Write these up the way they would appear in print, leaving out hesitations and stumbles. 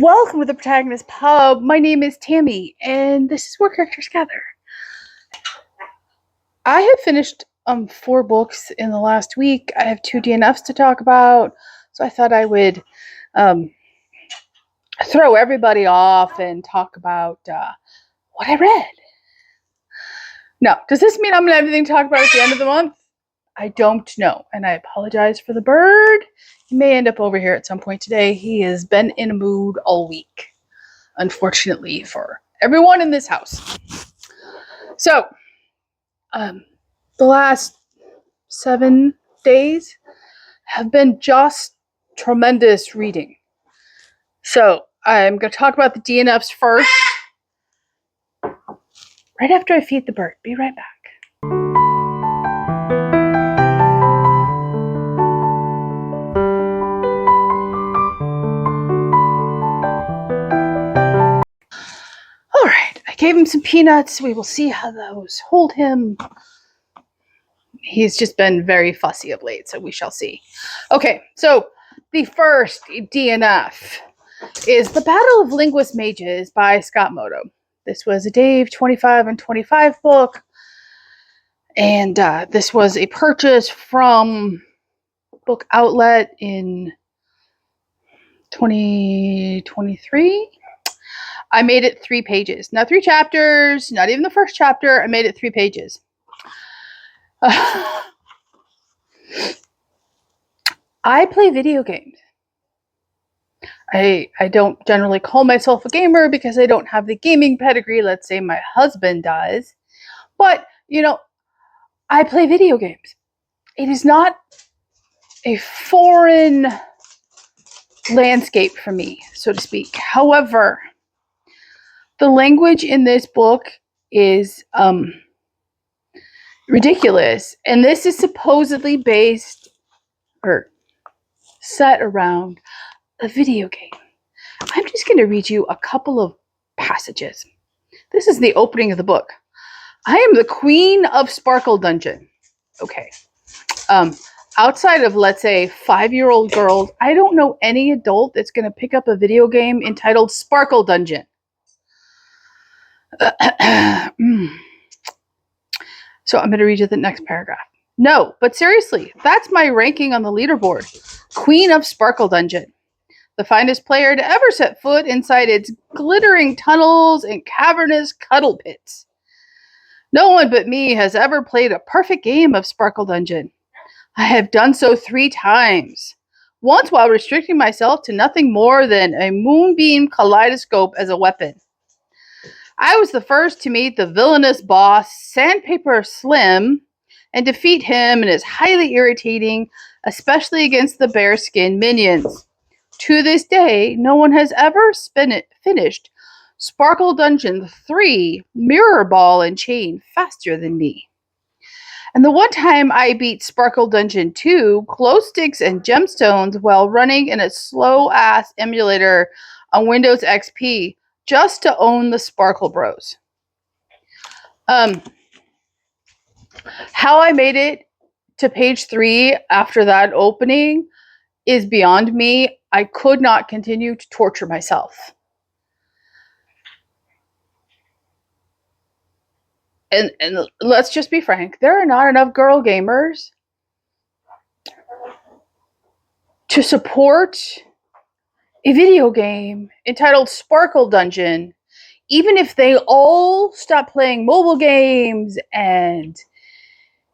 Welcome to the Protagonist Pub. My name is Tammy, and this is where characters gather. I have finished 4 books in the last week. I have 2 DNFs to talk about, so I thought I would throw everybody off and talk about what I read. Now, does this mean I'm going to have anything to talk about at the end of the month? I don't know, and I apologize for the bird. He may end up over here at some point today. He has been in a mood all week, unfortunately for everyone in this house. So, the last 7 days have been just tremendous reading. So, I'm going to talk about the DNFs first, right after I feed the bird. Be right back. Alright, I gave him some peanuts. We will see how those hold him. He's just been very fussy of late, so we shall see. Okay, so the first DNF is The Battle of Linguist Mages by Scott Moto. This was a Dave 25 and 25 book, and this was a purchase from Book Outlet in 2023. I made it 3 pages. Not 3 chapters, not even the first chapter. I made it 3 pages. I play video games. I don't generally call myself a gamer because I don't have the gaming pedigree. Let's say my husband does. But, I play video games. It is not a foreign landscape for me, so to speak. However, the language in this book is ridiculous. And this is supposedly based or set around a video game. I'm just going to read you a couple of passages. This is the opening of the book. I am the queen of Sparkle Dungeon. Okay. Outside of, let's say, 5-year-old girls, I don't know any adult that's going to pick up a video game entitled Sparkle Dungeon. So I'm going to read you the next paragraph. No, but seriously, that's my ranking on the leaderboard. Queen of Sparkle Dungeon. The finest player to ever set foot inside its glittering tunnels and cavernous cuddle pits. No one but me has ever played a perfect game of Sparkle Dungeon. I have done so 3 times. Once while restricting myself to nothing more than a moonbeam kaleidoscope as a weapon. I was the first to meet the villainous boss, Sandpaper Slim, and defeat him and is highly irritating, especially against the bearskin minions. To this day, no one has ever finished Sparkle Dungeon 3 Mirror Ball and Chain faster than me. And the one time I beat Sparkle Dungeon 2 Glow Sticks and Gemstones while running in a slow-ass emulator on Windows XP just to own the Sparkle Bros. How I made it to page 3 after that opening is beyond me. I could not continue to torture myself. And let's just be frank, there are not enough girl gamers to support a video game entitled Sparkle Dungeon, even if they all stop playing mobile games and,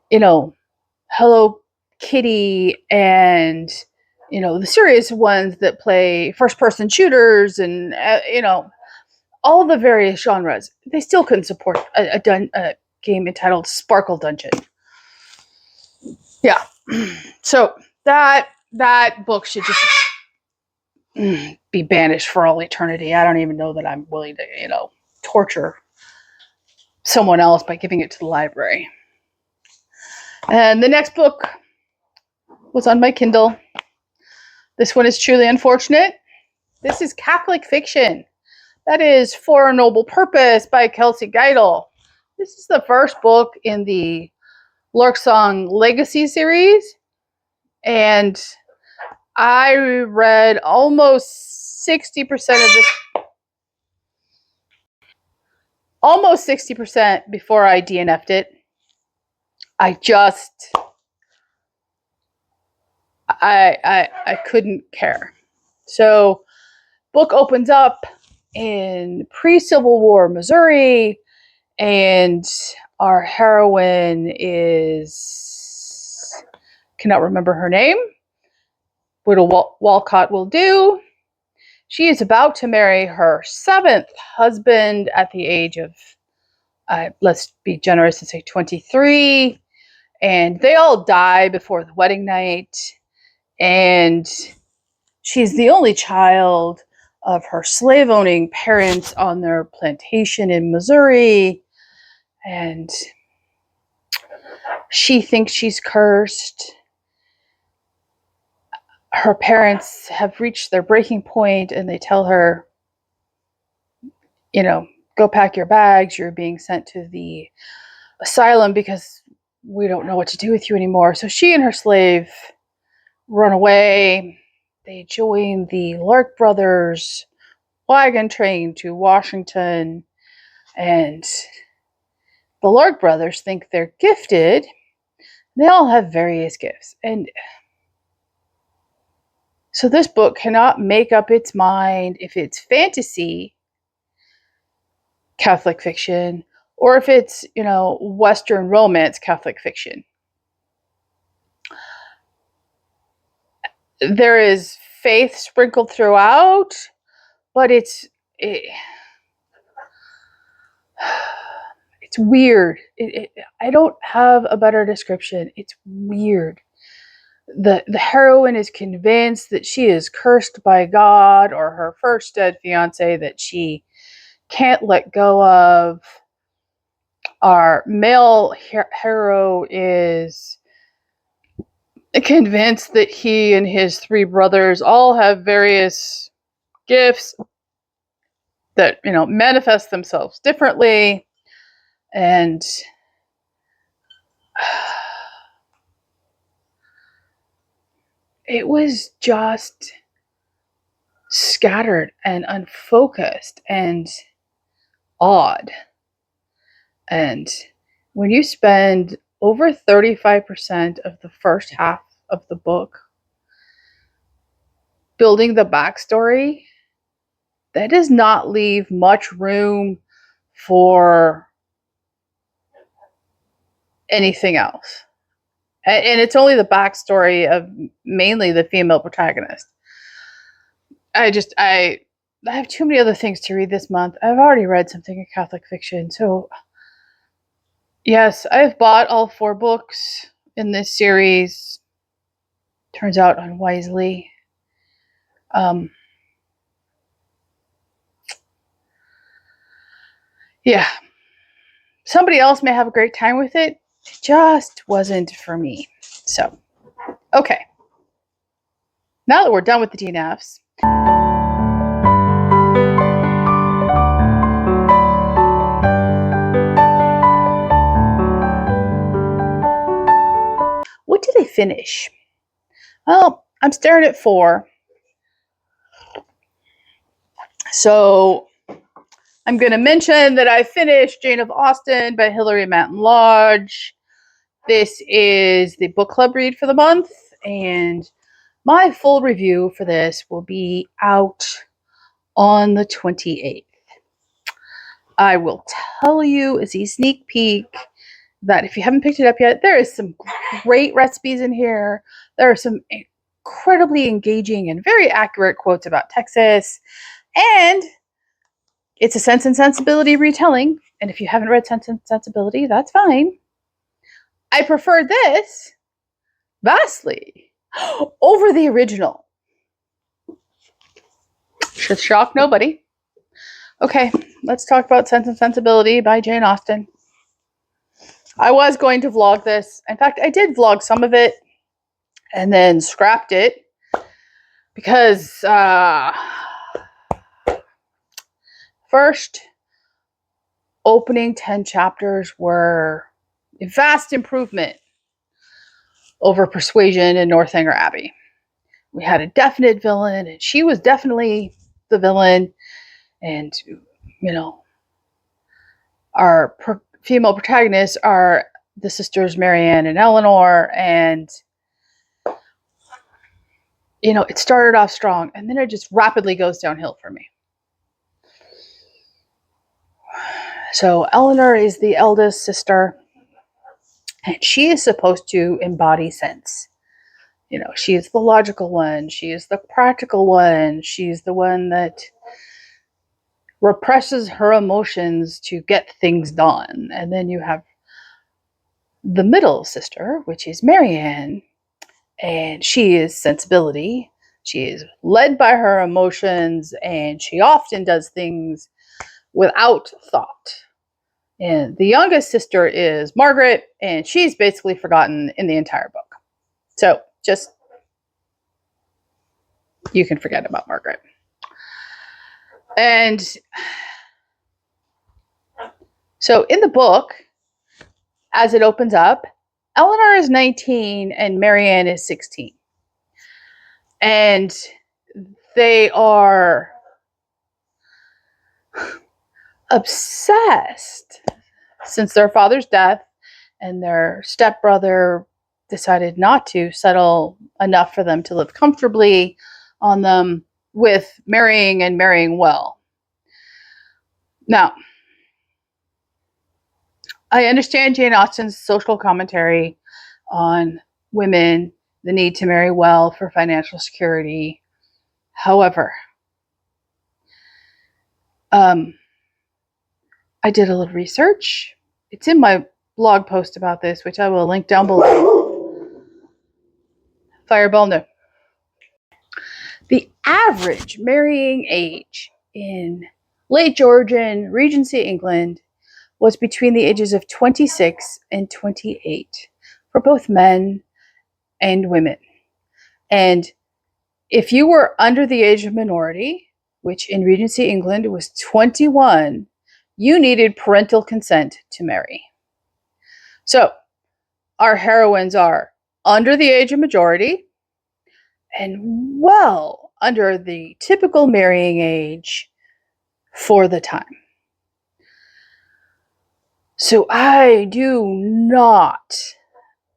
Hello Kitty and, the serious ones that play first-person shooters and, all the various genres. They still couldn't support a game entitled Sparkle Dungeon. Yeah. So that book should just be banished for all eternity. I don't even know that I'm willing to, torture someone else by giving it to the library. And the next book was on my Kindle. This one is truly unfortunate. This is Catholic fiction. That is For a Noble Purpose by Kelsey Geidel. This is the first book in the Lurksong Legacy series. And I read almost 60% of this, almost 60% before I DNF'd it. I couldn't care. So book opens up in pre-Civil War Missouri, and our heroine cannot remember her name. Widow Walcott will do. She is about to marry her 7th husband at the age of, let's be generous and say 23. And they all die before the wedding night. And she's the only child of her slave-owning parents on their plantation in Missouri. And she thinks she's cursed. Her parents have reached their breaking point, and they tell her, go pack your bags. You're being sent to the asylum because we don't know what to do with you anymore. So she and her slave run away. They join the Lark brothers' wagon train to Washington, and the Lark brothers think they're gifted. They all have various gifts. And so this book cannot make up its mind if it's fantasy, Catholic fiction, or if it's, Western romance, Catholic fiction. There is faith sprinkled throughout, but it's weird. I don't have a better description. It's weird. The heroine is convinced that she is cursed by God or her first dead fiance that she can't let go of. Our male hero is convinced that he and his 3 brothers all have various gifts that, manifest themselves differently. And it was just scattered and unfocused and odd. And when you spend over 35% of the first half of the book building the backstory, that does not leave much room for anything else. And it's only the backstory of mainly the female protagonist. I have too many other things to read this month. I've already read something in Catholic fiction. So yes, I've bought all 4 books in this series. Turns out unwisely. Yeah. Somebody else may have a great time with it. It just wasn't for me. So, okay. Now that we're done with the DNFs, what did I finish? Well, I'm staring at 4. So I'm going to mention that I finished Jane of Austen by Hilary Mantel Lodge. This is the book club read for the month, and my full review for this will be out on the 28th. I will tell you as a sneak peek that if you haven't picked it up yet, there is some great recipes in here. There are some incredibly engaging and very accurate quotes about Texas, and it's a Sense and Sensibility retelling. And if you haven't read Sense and Sensibility, that's fine. I prefer this vastly over the original. Should shock nobody. Okay, let's talk about Sense and Sensibility by Jane Austen. I was going to vlog this. In fact, I did vlog some of it and then scrapped it because first opening 10 chapters were a vast improvement over Persuasion and Northanger Abbey. We had a definite villain, and she was definitely the villain. And, our female protagonists are the sisters Marianne and Eleanor. And, it started off strong, and then it just rapidly goes downhill for me. So Eleanor is the eldest sister, and she is supposed to embody sense. She is the logical one. She is the practical one. She's the one that represses her emotions to get things done. And then you have the middle sister, which is Marianne, and she is sensibility. She is led by her emotions, and she often does things without thought. And the youngest sister is Margaret, and she's basically forgotten in the entire book. So just, you can forget about Margaret. And so in the book, as it opens up, Eleanor is 19 and Marianne is 16. And they are obsessed since their father's death, and their stepbrother decided not to settle enough for them to live comfortably on them with marrying and marrying well. Now, I understand Jane Austen's social commentary on women, the need to marry well for financial security. However, I did a little research. It's in my blog post about this, which I will link down below. Fireball, no. The average marrying age in late Georgian Regency England was between the ages of 26 and 28 for both men and women. And if you were under the age of minority, which in Regency England was 21, you needed parental consent to marry. So our heroines are under the age of majority and well under the typical marrying age for the time. So I do not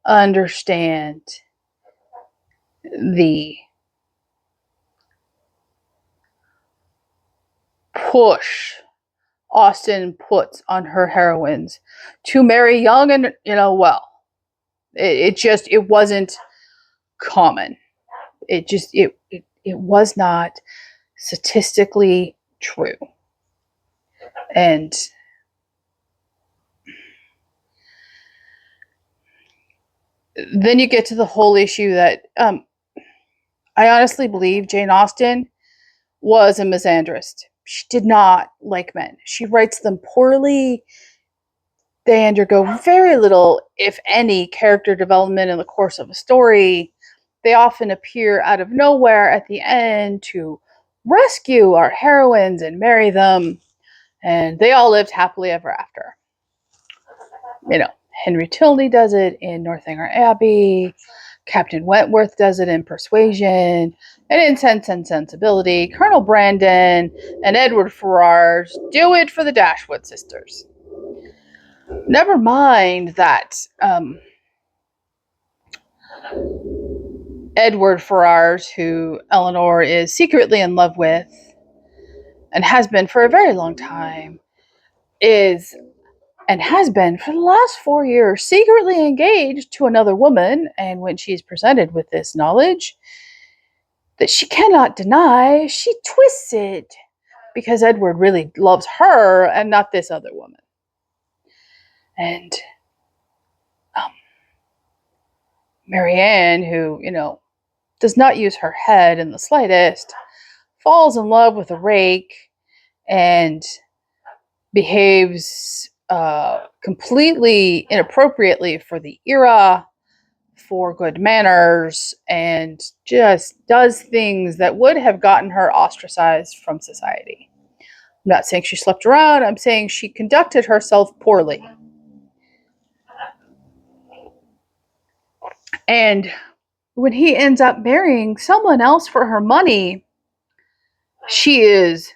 understand the push Austen puts on her heroines to marry young and, well. It wasn't common. It was not statistically true. And then you get to the whole issue that I honestly believe Jane Austen was a misandrist. She did not like men. She writes them poorly. They undergo very little, if any, character development in the course of a story. They often appear out of nowhere at the end to rescue our heroines and marry them. And they all lived happily ever after. Henry Tilney does it in Northanger Abbey. Captain Wentworth does it in Persuasion. And in Sense and Sensibility, Colonel Brandon and Edward Ferrars do it for the Dashwood sisters. Never mind that Edward Ferrars, who Eleanor is secretly in love with and has been for a very long time, is and has been for the last 4 years secretly engaged to another woman. And when she's presented with this knowledge that she cannot deny, she twists it because Edward really loves her and not this other woman. And Marianne, who, does not use her head in the slightest, falls in love with a rake and behaves completely inappropriately for the era, for good manners, and just does things that would have gotten her ostracized from society. I'm not saying she slept around. I'm saying she conducted herself poorly. And when he ends up marrying someone else for her money, She is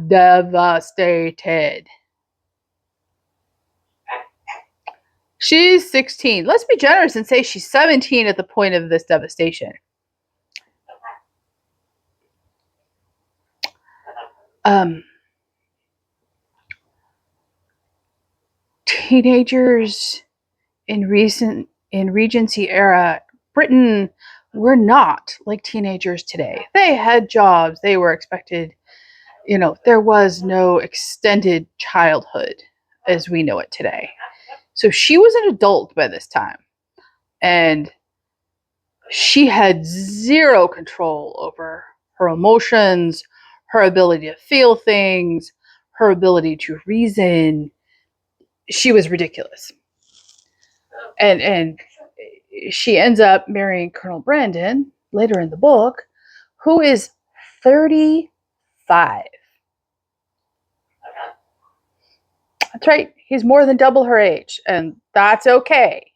devastated. She's 16. Let's be generous and say she's 17 at the point of this devastation. Teenagers in Regency era Britain were not like teenagers today. They had jobs. They were expected, there was no extended childhood as we know it today. So she was an adult by this time. And she had zero control over her emotions, her ability to feel things, her ability to reason. She was ridiculous. And she ends up marrying Colonel Brandon later in the book, who is 35. That's right. He's more than double her age, and that's okay.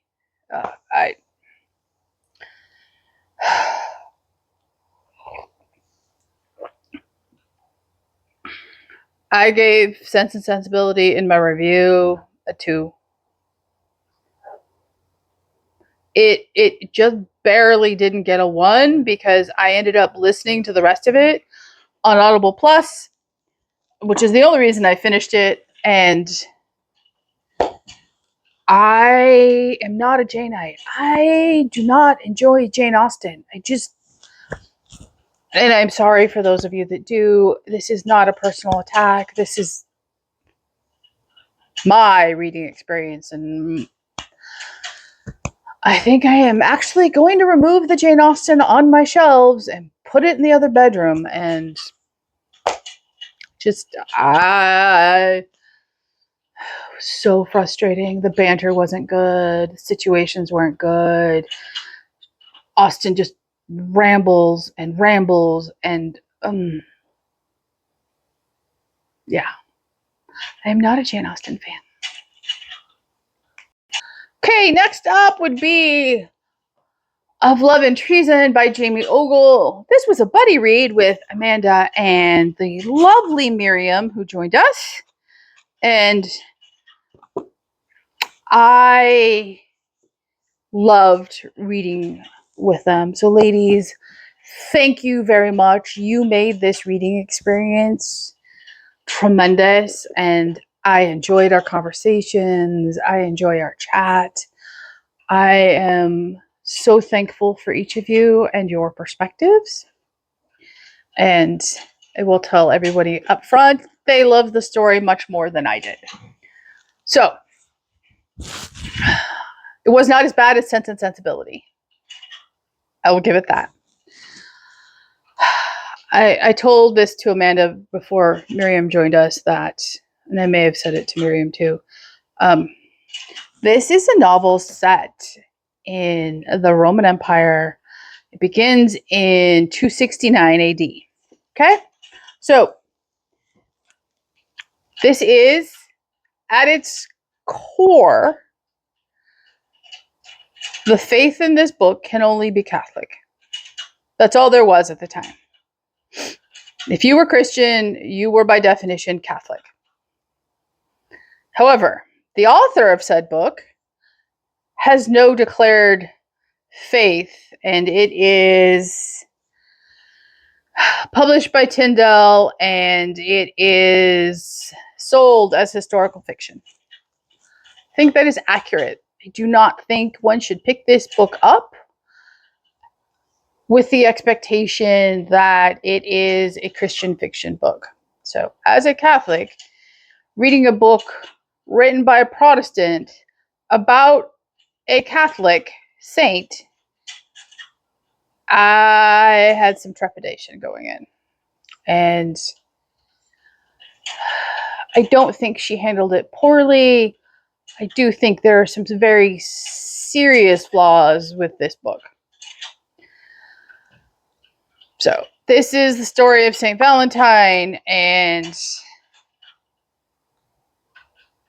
I gave Sense and Sensibility in my review a 2. It just barely didn't get a 1 because I ended up listening to the rest of it on Audible Plus, which is the only reason I finished it. And I am not a Janeite. I do not enjoy Jane Austen. And I'm sorry for those of you that do. This is not a personal attack. This is my reading experience. And I think I am actually going to remove the Jane Austen on my shelves and put it in the other bedroom. And just, it was so frustrating. The banter wasn't good. The situations weren't good. Austen just rambles and yeah. I am not a Jane Austen fan. Okay, next up would be Of Love and Treason by Jamie Ogle. This was a buddy read with Amanda and the lovely Miriam who joined us. And I loved reading with them. So ladies, thank you very much. You made this reading experience tremendous, and I enjoyed our conversations. I enjoy our chat. I am so thankful for each of you and your perspectives. And I will tell everybody up front, they love the story much more than I did. So, it was not as bad as Sense and Sensibility. I will give it that. I told this to Amanda before Miriam joined us that, and I may have said it to Miriam too, this is a novel set in the Roman Empire. It begins in 269 AD. Okay? So, this is, at its core, the faith in this book can only be Catholic. That's all there was at the time. If you were Christian, you were by definition Catholic. However, the author of said book has no declared faith, and it is published by Tyndale, and it is sold as historical fiction. I think that is accurate. I do not think one should pick this book up with the expectation that it is a Christian fiction book. So, as a Catholic, reading a book written by a Protestant about a Catholic saint, I had some trepidation going in. And I don't think she handled it poorly. I do think there are some very serious flaws with this book. So, this is the story of St. Valentine, and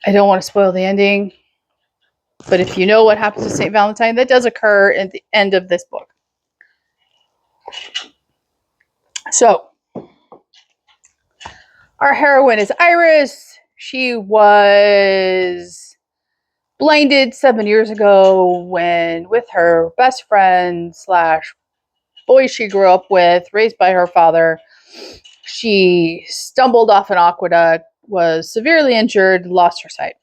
I don't want to spoil the ending, but if you know what happens to St. Valentine, that does occur at the end of this book. So, Our heroine is Iris. She was blinded 7 years ago when, with her best friend slash boy she grew up with, raised by her father, she stumbled off an aqueduct, was severely injured, lost her sight.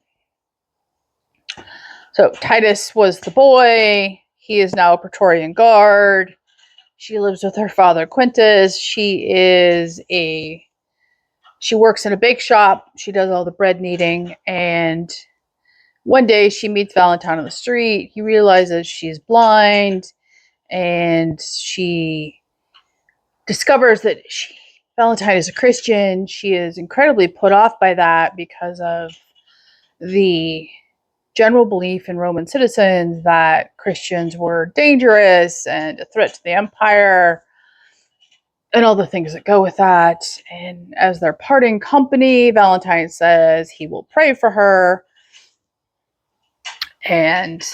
So Titus was the boy. He is now a Praetorian guard. She lives with her father, Quintus. She works in a bake shop. She does all the bread kneading. And one day she meets Valentine on the street. He realizes she's blind, and she discovers that Valentine is a Christian. She is incredibly put off by that because of the general belief in Roman citizens that Christians were dangerous and a threat to the empire and all the things that go with that. And as their parting company, Valentine says he will pray for her. And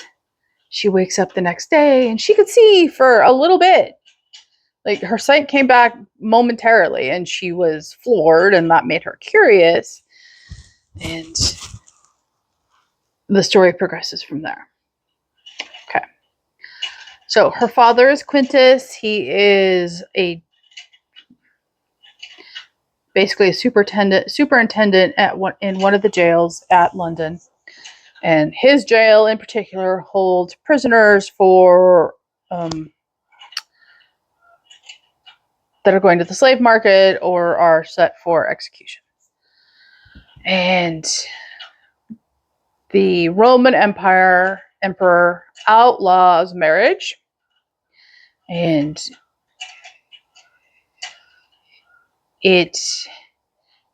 she wakes up the next day and she could see for a little bit. Like, her sight came back momentarily and she was floored, and that made her curious. And the story progresses from there. Okay. So her father is Quintus. He is basically a superintendent in one of the jails at London. And his jail in particular holds prisoners that are going to the slave market or are set for execution. And the Roman emperor outlaws marriage, and it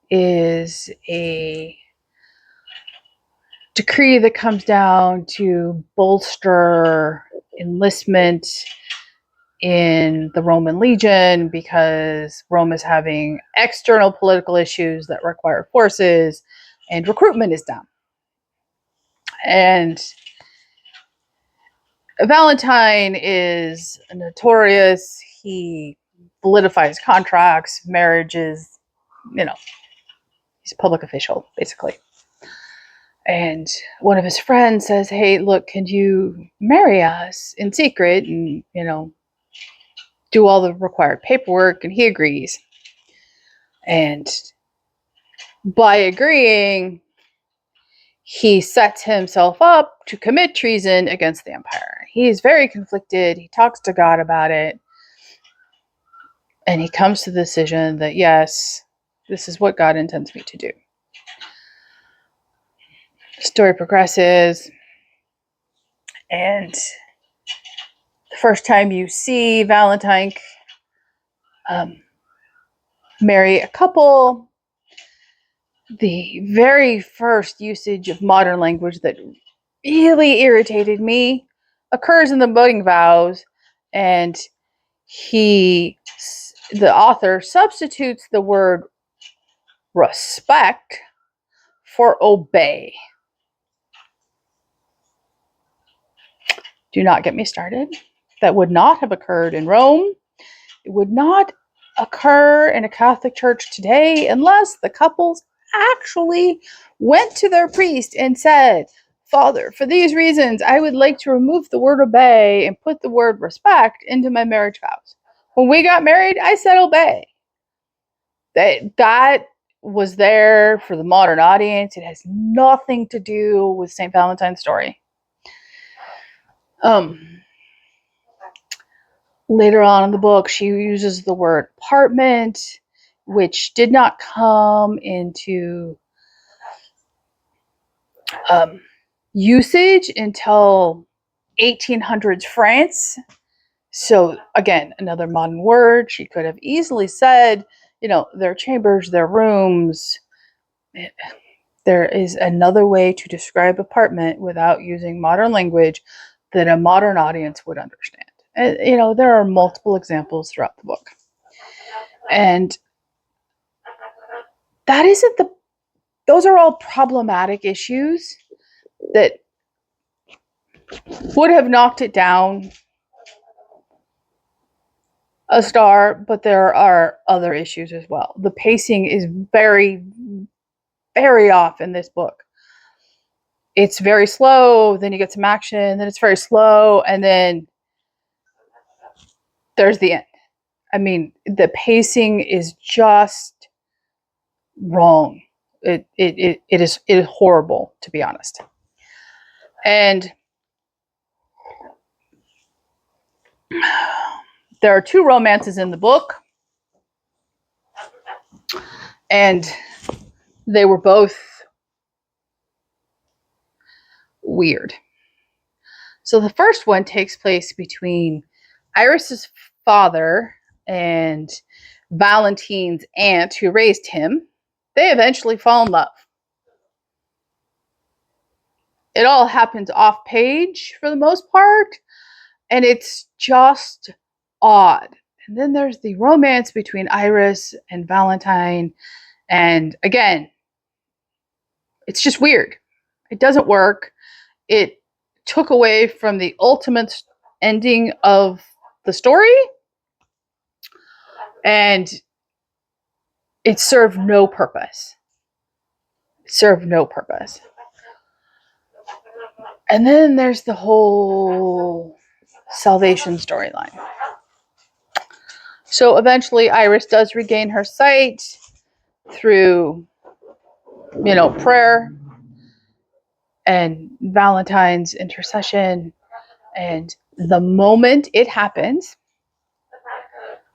is a decree that comes down to bolster enlistment in the Roman legion because Rome is having external political issues that require forces, and recruitment is down. And Valentine is notorious. He validifies contracts, marriages, he's a public official, basically. And one of his friends says, hey, look, can you marry us in secret and, do all the required paperwork? And he agrees. And by agreeing, he sets himself up to commit treason against the empire. He's very conflicted. He talks to God about it. And he comes to the decision that, yes, this is what God intends me to do. The story progresses. And the first time you see Valentine marry a couple, the very first usage of modern language that really irritated me occurs in the wedding vows, and the author substitutes the word respect for obey. Do not get me started. That would not have occurred in Rome. It would not occur in a Catholic church today unless the couples actually went to their priest and said, Father, for these reasons, I would like to remove the word obey and put the word respect into my marriage vows. When we got married, I said obey. That was there for the modern audience. It has nothing to do with St. Valentine's story. Later on in the book, she uses the word apartment, which did not come into usage until 1800s France. So again, another modern word. She could have easily said, their chambers, their rooms. There is another way to describe apartment without using modern language that a modern audience would understand. And, there are multiple examples throughout the book. And those are all problematic issues that would have knocked it down a star, but there are other issues as well. The pacing is very, very off in this book. It's very slow, then you get some action, then it's very slow, and then there's the end. I mean, the pacing is just wrong. It is horrible, to be honest. And there are 2 romances in the book, and they were both weird. So the first one takes place between Iris's father and Valentine's aunt who raised him. They eventually fall in love. It all happens off page for the most part, and it's just odd. And then there's the romance between Iris and Valentine, and again, it's just weird. It doesn't work. It took away from the ultimate ending of the story, and it served no purpose. It served no purpose. And then there's the whole salvation storyline. So eventually Iris does regain her sight through, prayer and Valentine's intercession. And the moment it happens,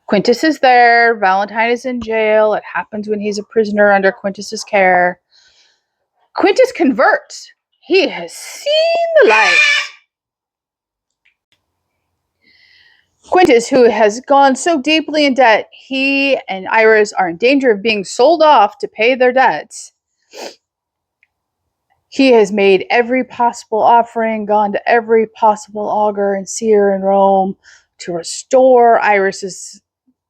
Quintus is there, Valentine is in jail. It happens when he's a prisoner under Quintus's care. Quintus converts. He has seen the light. Quintus, who has gone so deeply in debt, he and Iris are in danger of being sold off to pay their debts. He has made every possible offering, gone to every possible augur and seer in Rome to restore Iris's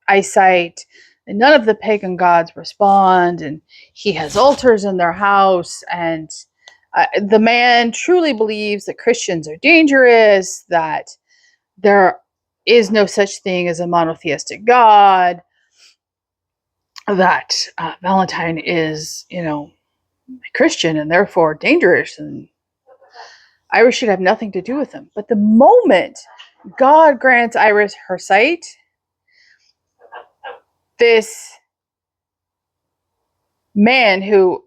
eyesight, and none of the pagan gods respond, and he has altars in their house, and the man truly believes that Christians are dangerous, that there is no such thing as a monotheistic God, that Valentine is, a Christian and therefore dangerous, and Iris should have nothing to do with him. But the moment God grants Iris her sight, this man who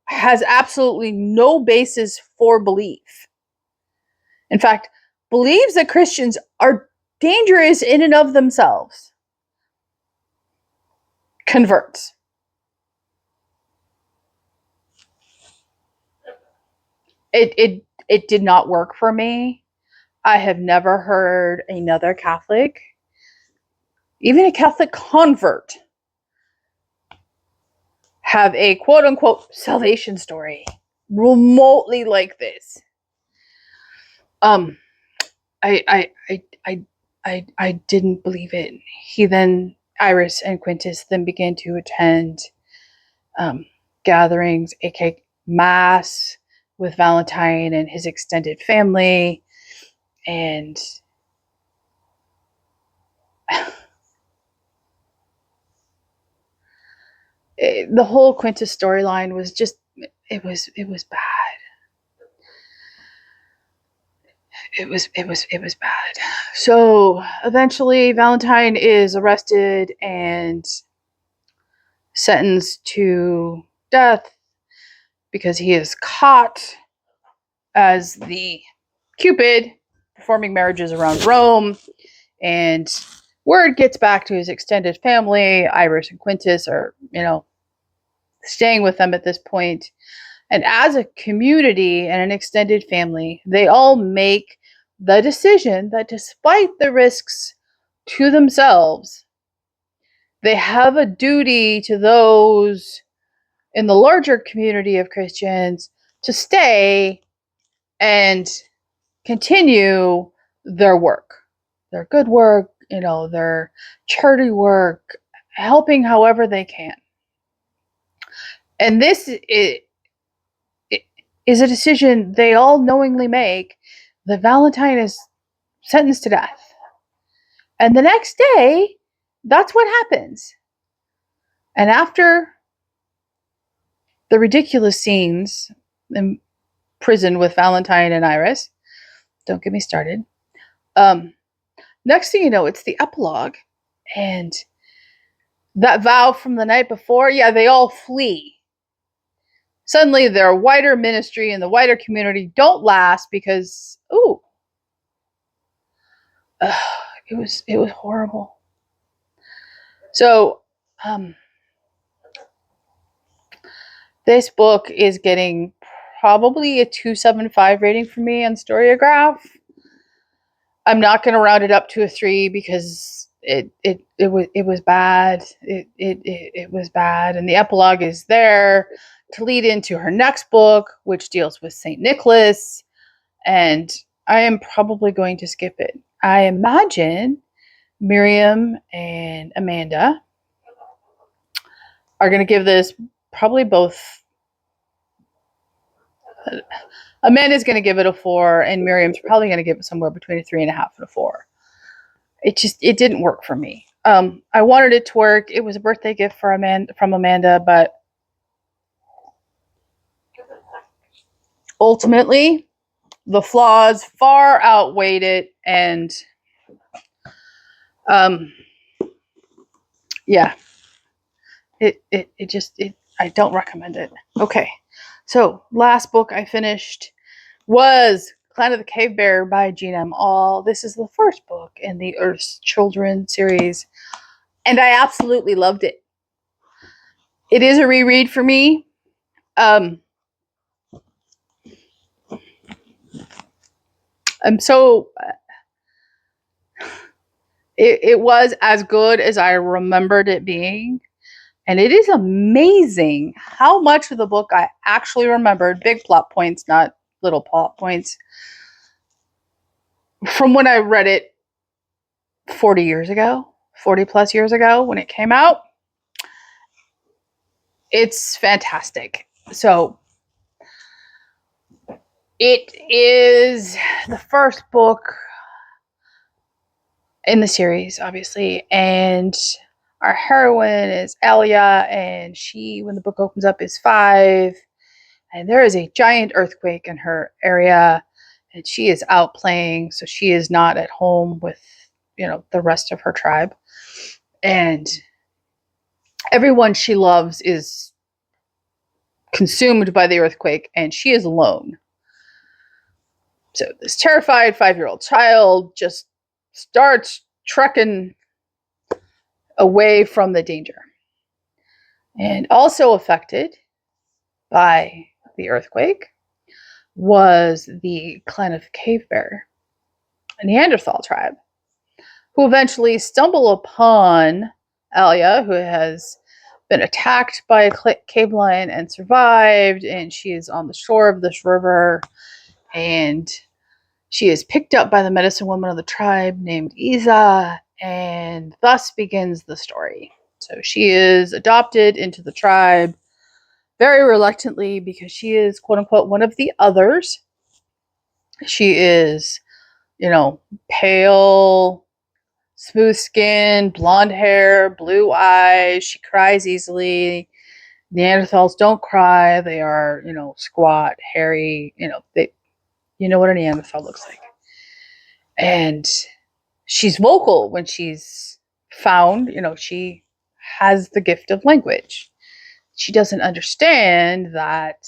has absolutely no basis for belief, in fact, believes that Christians are dangerous in and of themselves, converts. It did not work for me. I have never heard another Catholic, even a Catholic convert, have a quote-unquote salvation story remotely like this. I didn't believe it. Iris and Quintus then began to attend gatherings, aka Mass, with Valentine and his extended family, and the whole Quintus storyline was just, it was bad. It was bad. So eventually Valentine is arrested and sentenced to death because he is caught as the Cupid performing marriages around Rome, and word gets back to his extended family. Iris and Quintus are, staying with them at this point. And as a community and an extended family, they all make the decision that despite the risks to themselves, they have a duty to those in the larger community of Christians to stay and continue their work, their good work, their charity work, helping however they can. And this is a decision they all knowingly make. The Valentine is sentenced to death. And the next day, that's what happens. And after the ridiculous scenes in prison with Valentine and Iris, don't get me started. Next thing you know, it's the epilogue. And that vow from the night before, yeah, they all flee. Suddenly, their wider ministry and the wider community don't last because, it was horrible. So, this book is getting probably a 2.75 rating for me on Storyograph. I'm not going to round it up to a 3 because it was bad. It was bad, and the epilogue is there to lead into her next book, which deals with Saint Nicholas, and I am probably going to skip it. I imagine Miriam and Amanda are going to give this probably both. Amanda's going to give it a 4, and Miriam's probably going to give it somewhere between a 3.5 and a 4. It didn't work for me. I wanted it to work. It was a birthday gift from Amanda, but ultimately, the flaws far outweighed it, and yeah, I don't recommend it. Okay, so last book I finished was Clan of the Cave Bear by Gina M. All. This is the first book in the Earth's Children series, and I absolutely loved it. It is a reread for me. It was as good as I remembered it being. And it is amazing how much of the book I actually remembered, big plot points, not little plot points, from when I read it 40 plus years ago when it came out. It's fantastic. So it is the first book in the series, obviously, and our heroine is Elia, and she, when the book opens up, is 5, and there is a giant earthquake in her area, and she is out playing, so she is not at home with, the rest of her tribe, and everyone she loves is consumed by the earthquake, and she is alone. So this terrified 5-year-old child just starts trekking away from the danger. And also affected by the earthquake was the Clan of Cave Bear, a Neanderthal tribe, who eventually stumble upon Alia, who has been attacked by a cave lion and survived, and she is on the shore of this river, and she is picked up by the medicine woman of the tribe named Isa, and thus begins the story. So she is adopted into the tribe very reluctantly because she is, quote unquote, one of the others. She is, pale, smooth skin, blonde hair, blue eyes. She cries easily. Neanderthals don't cry. They are, squat, hairy. You know what a Neanderthal looks like. And she's vocal when she's found. She has the gift of language. She doesn't understand that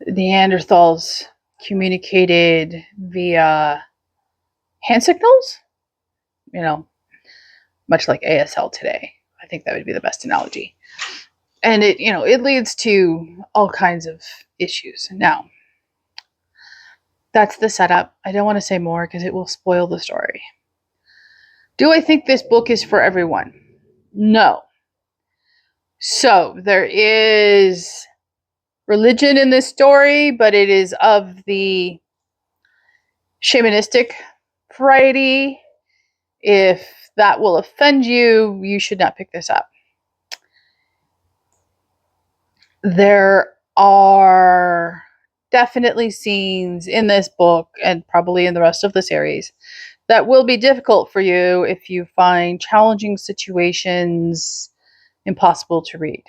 Neanderthals communicated via hand signals, much like ASL today. I think that would be the best analogy. And it leads to all kinds of issues. Now, that's the setup. I don't want to say more because it will spoil the story. Do I think this book is for everyone? No. So there is religion in this story, but it is of the shamanistic variety. If that will offend you, you should not pick this up. There are definitely scenes in this book, and probably in the rest of the series, that will be difficult for you if you find challenging situations impossible to read.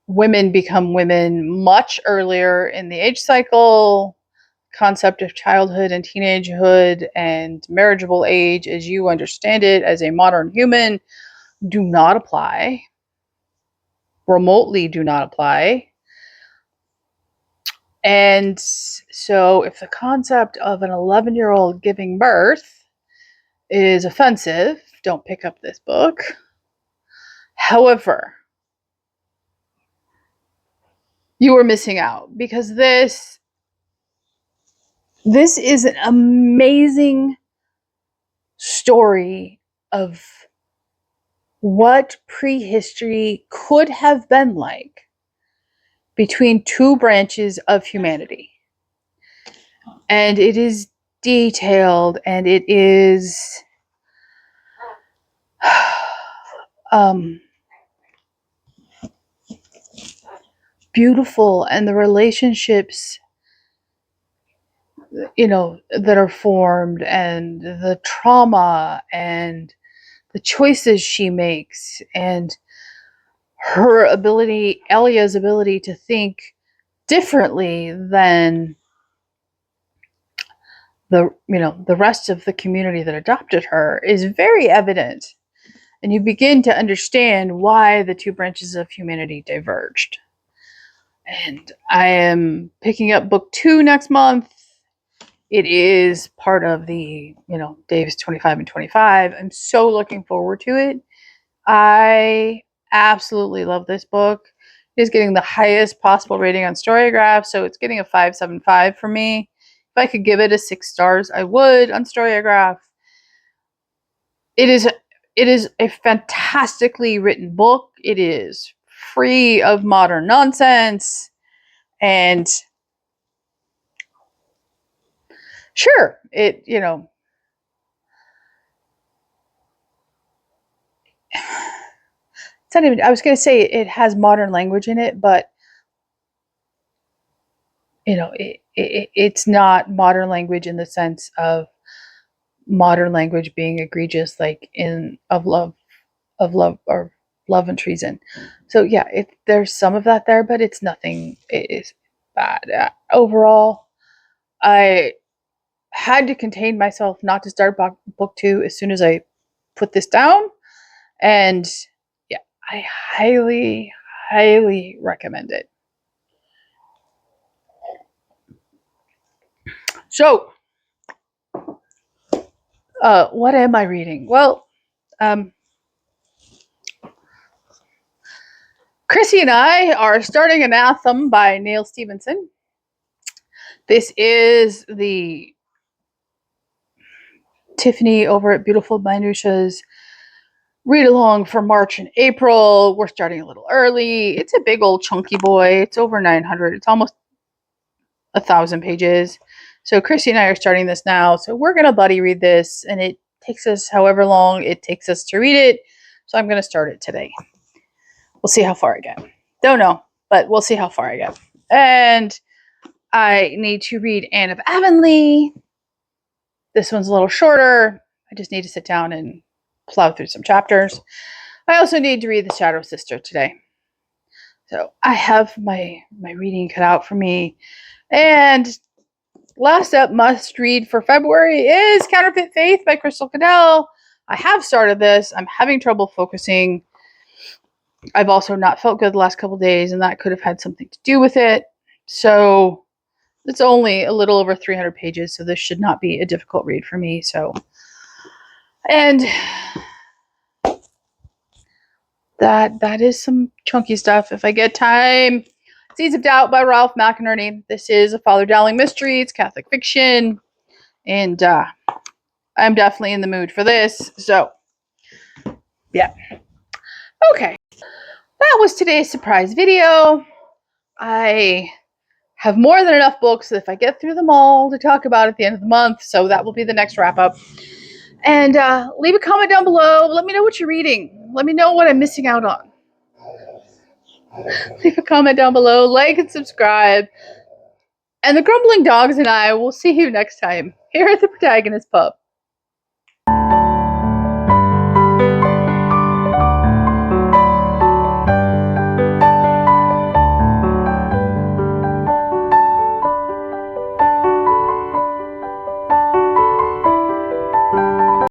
Women become women much earlier in the age cycle. Concept of childhood and teenagehood and marriageable age as you understand it as a modern human do not apply, remotely do not apply. And so if the concept of an 11-year-old giving birth is offensive, don't pick up this book. However, you are missing out because this is an amazing story of what prehistory could have been like between two branches of humanity. And it is detailed and it is beautiful, and the relationships, that are formed, and the trauma and the choices she makes, and her ability, Elia's ability to think differently than the rest of the community that adopted her is very evident. And you begin to understand why the two branches of humanity diverged. And I am picking up book 2 next month. It is part of the, Dave's 25 and 25. I'm so looking forward to it. I absolutely love this book. It is getting the highest possible rating on Storygraph, so it's getting a 5.75 for me. If I could give it a 6 stars, I would on Storygraph. It is a fantastically written book. It is free of modern nonsense. And sure, it's not even, I was going to say it has modern language in it, but it's not modern language in the sense of modern language being egregious, like in of love or love and treason. So yeah, there's some of that there, but it's nothing. It is bad overall. I had to contain myself not to start book 2 as soon as I put this down, and yeah, I highly, highly recommend it. So, what am I reading? Well, Chrissy and I are starting Anathema by Neil Stephenson. This is the Tiffany over at Beautiful Minutia's read along for March and April. We're starting a little early. It's a big old chunky boy. It's over 900. It's almost 1,000 pages. So Chrissy and I are starting this now. So we're going to buddy read this, and it takes us however long it takes us to read it. So I'm going to start it today. We'll see how far I get. Don't know, but we'll see how far I get. And I need to read Anne of Avonlea. This one's a little shorter. I just need to sit down and plow through some chapters. I also need to read The Shadow Sister today. So I have my reading cut out for me. And last up, must read for February is Counterfeit Faith by Crystal Cadell. I have started this. I'm having trouble focusing. I've also not felt good the last couple days, and that could have had something to do with it. So it's only a little over 300 pages, so this should not be a difficult read for me. So, and that is some chunky stuff. If I get time, Seeds of Doubt by Ralph McInerney. This is a Father Dowling mystery. It's Catholic fiction, and I'm definitely in the mood for this. So, yeah. Okay. That was today's surprise video. I have more than enough books if I get through them all to talk about at the end of the month. So that will be the next wrap up. And leave a comment down below. Let me know what you're reading. Let me know what I'm missing out on. Leave a comment down below. Like and subscribe. And the grumbling dogs and I will see you next time here at the Protagonist Pub.